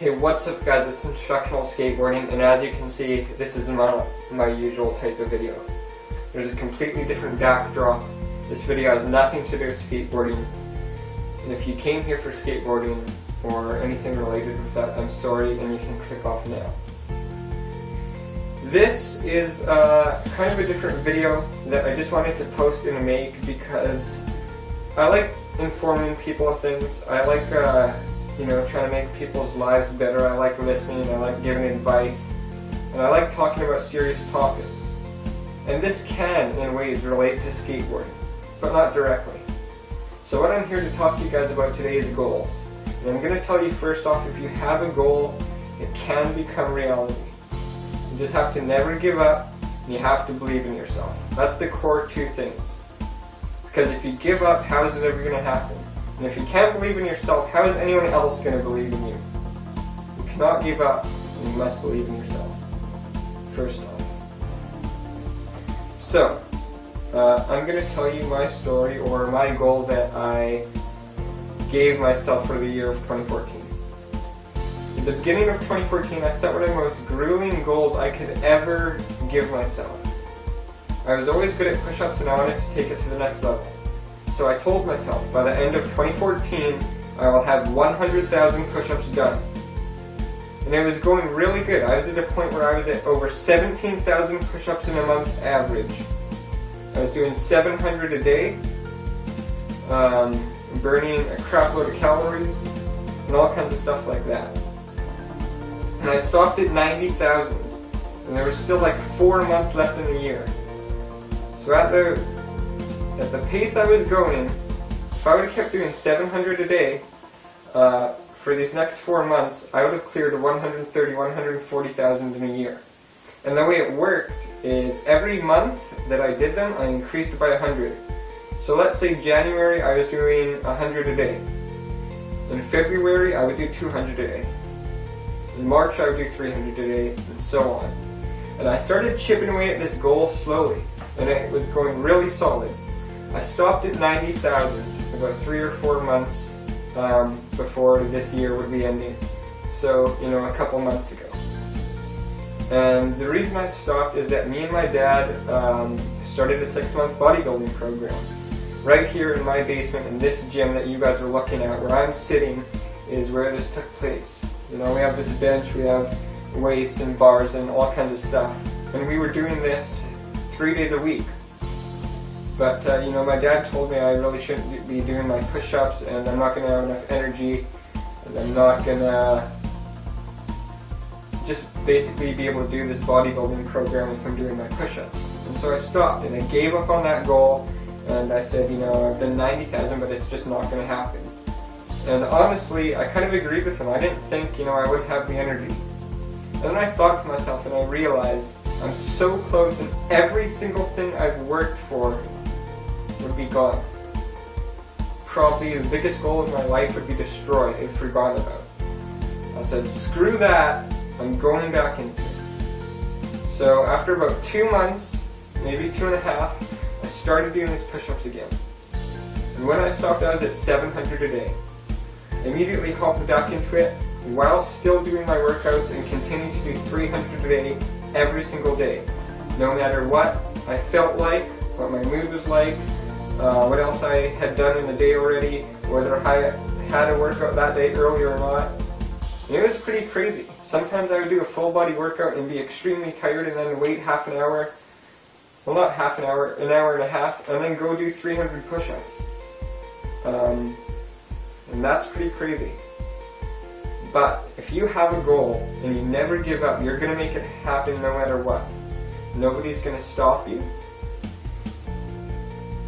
Hey, what's up guys, it's Instructional Skateboarding, and as you can see, this is not my usual type of video. There's a completely different backdrop. This video has nothing to do with skateboarding, and if you came here for skateboarding or anything related with that, I'm sorry, and you can click off now. This is kind of a different video that I just wanted to post and make because I like informing people of things. I like trying to make people's lives better. I like listening, I like giving advice, and I like talking about serious topics. And this can, in ways, relate to skateboarding, but not directly. So what I'm here to talk to you guys about today is goals. And I'm going to tell you first off, if you have a goal, it can become reality. You just have to never give up, and you have to believe in yourself. That's the core two things. Because if you give up, how is it ever going to happen? And if you can't believe in yourself, how is anyone else going to believe in you? You cannot give up, and you must believe in yourself, first off. So, I'm going to tell you my story, or my goal that I gave myself for the year of 2014. At the beginning of 2014, I set one of the most grueling goals I could ever give myself. I was always good at push-ups, and I wanted to take it to the next level. So I told myself, by the end of 2014, I will have 100,000 push-ups done. And it was going really good. I was at a point where I was at over 17,000 push-ups in a month average. I was doing 700 a day, burning a crap load of calories, and all kinds of stuff like that. And I stopped at 90,000, and there was still like 4 months left in the year. So at the pace I was going, if I would have kept doing 700 a day for these next 4 months, I would have cleared 130,000, 140,000 in a year. And the way it worked is every month that I did them, I increased by 100. So let's say January I was doing 100 a day. In February I would do 200 a day. In March I would do 300 a day, and so on. And I started chipping away at this goal slowly, and it was going really solid. I stopped at 90,000 about 3 or 4 months before this year would be ending. So, a couple months ago. And the reason I stopped is that me and my dad started a 6-month bodybuilding program. Right here in my basement, in this gym that you guys are looking at, where I'm sitting, is where this took place. We have this bench, we have weights and bars and all kinds of stuff. And we were doing this 3 days a week. But, my dad told me I really shouldn't be doing my push-ups, and I'm not going to have enough energy, and I'm not going to just basically be able to do this bodybuilding program if I'm doing my push-ups. And so I stopped, and I gave up on that goal, and I said, I've done 90,000, but it's just not going to happen. And honestly, I kind of agreed with him. I didn't think, I would have the energy. And then I thought to myself, and I realized, I'm so close, and every single thing I've worked for would be gone. Probably the biggest goal of my life would be destroyed and forgotten about. I said, screw that, I'm going back into it. So after about 2 months, maybe 2.5, I started doing these push-ups again. And when I stopped, I was at 700 a day. I immediately hopped back into it while still doing my workouts and continued to do 300 a day every single day. No matter what I felt like, what my mood was like, what else I had done in the day already, whether I had a workout that day early or not. And it was pretty crazy. Sometimes I would do a full body workout and be extremely tired and then wait half an hour, well not half an hour, an hour and a half, and then go do 300 push-ups. And that's pretty crazy. But if you have a goal and you never give up, you're going to make it happen no matter what. Nobody's going to stop you.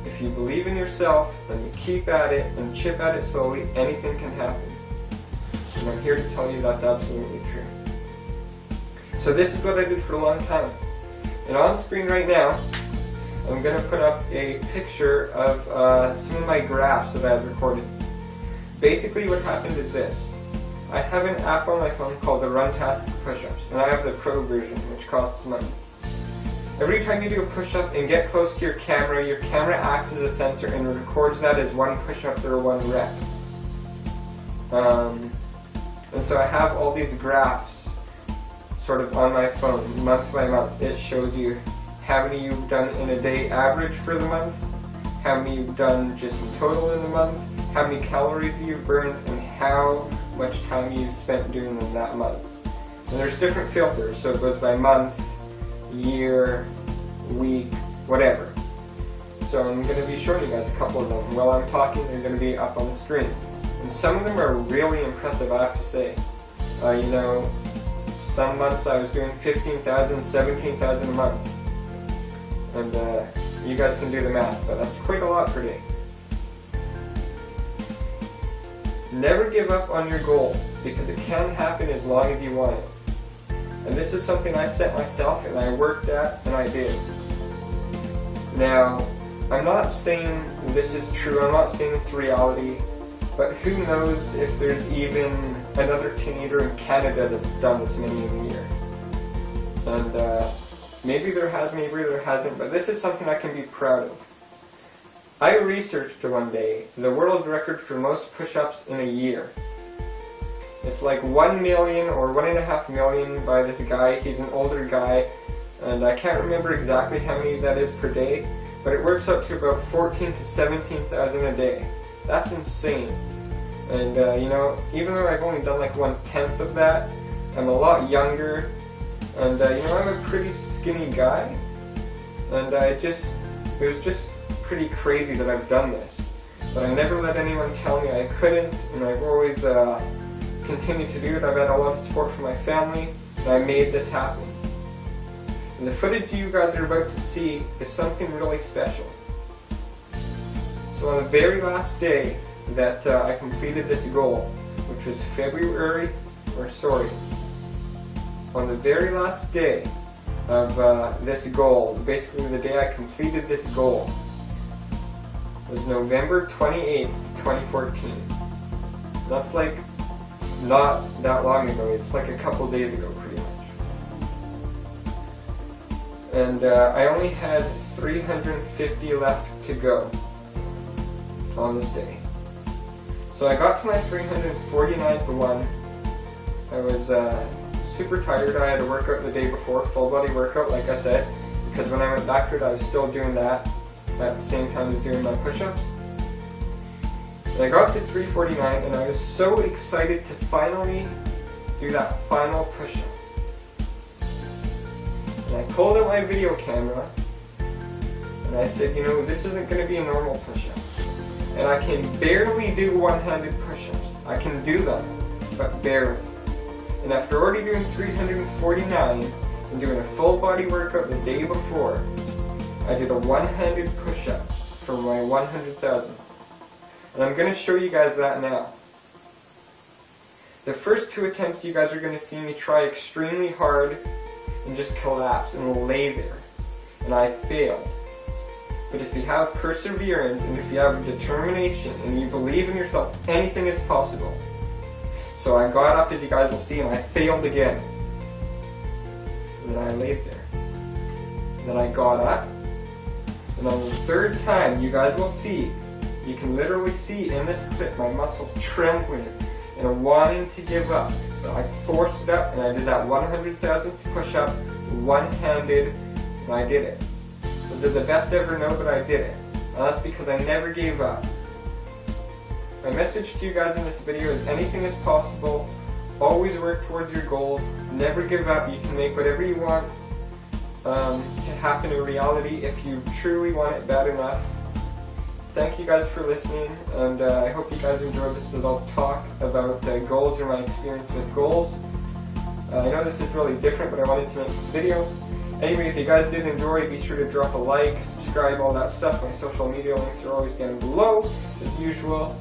If you believe in yourself and you keep at it and chip at it slowly, anything can happen. And I'm here to tell you that's absolutely true. So this is what I did for a long time. And on screen right now, I'm going to put up a picture of some of my graphs that I've recorded. Basically what happened is this. I have an app on my phone called the Runtastic Push-Ups, and I have the Pro version, which costs money. Every time you do a push-up and get close to your camera acts as a sensor and records that as one push-up or one rep. And so I have all these graphs sort of on my phone, month by month. It shows you how many you've done in a day average for the month, how many you've done just in total in the month, how many calories you've burned, and how much time you've spent doing them that month. And there's different filters, so it goes by month, year, week, whatever. So I'm going to be showing you guys a couple of them. While I'm talking, they're going to be up on the screen. And some of them are really impressive, I have to say. You know, some months I was doing 15,000, 17,000 a month. And you guys can do the math, but that's quite a lot per day. Never give up on your goal, because it can happen as long as you want it. And this is something I set myself and I worked at and I did. Now, I'm not saying this is true, I'm not saying it's reality, but who knows if there's even another teenager in Canada that's done this many in a year. And maybe there has, maybe there hasn't, but this is something I can be proud of. I researched one day the world record for most push-ups in a year. It's like 1 million or 1.5 million by this guy. He's an older guy, and I can't remember exactly how many that is per day, but it works out to about 14,000 to 17,000 a day. That's insane. And you know, even though I've only done like 1/10 of that, I'm a lot younger, and you know, I'm a pretty skinny guy, and it was just pretty crazy that I've done this. But I never let anyone tell me I couldn't, and I've always continued to do it. I've had a lot of support from my family, and I made this happen. And the footage you guys are about to see is something really special. So on the very last day that I completed this goal, which was on the very last day of this goal, basically the day I completed this goal, was November 28th, 2014. That's like not that long ago, it's like a couple days ago pretty much. And I only had 350 left to go on this day. So I got to my 349th one. I was super tired. I had a workout the day before, full body workout like I said, because when I went back to it I was still doing that at the same time as doing my push-ups. And I got to 349 and I was so excited to finally do that final push-up. And I pulled out my video camera and I said, you know, this isn't going to be a normal push-up. And I can barely do one-handed push-ups. I can do them, but barely. And after already doing 349 and doing a full body workout the day before, I did a one-handed push-up for my 100,000. And I'm going to show you guys that now. The first two attempts you guys are going to see me try extremely hard and just collapse and lay there. And I failed. But if you have perseverance and if you have determination and you believe in yourself, anything is possible. So I got up, as you guys will see, and I failed again. And then I laid there. And then I got up. And on the third time, you guys will see, you can literally see in this clip my muscle trembling and wanting to give up. But I forced it up and I did that 100,000th push-up one-handed, and I did it. Was it the best ever? No, but I did it. And that's because I never gave up. My message to you guys in this video is anything is possible. Always work towards your goals. Never give up. You can make whatever you want to happen in reality if you truly want it bad enough. Thank you guys for listening, and I hope you guys enjoyed this little talk about goals or my experience with goals. I know this is really different, but I wanted to make this video. Anyway, if you guys did enjoy, be sure to drop a like, subscribe, all that stuff. My social media links are always down below, as usual.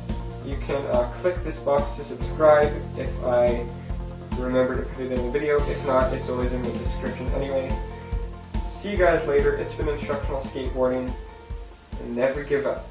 You can click this box to subscribe if I remember to put it in the video. If not, it's always in the description anyway. See you guys later. It's been Instructional Skateboarding, and never give up.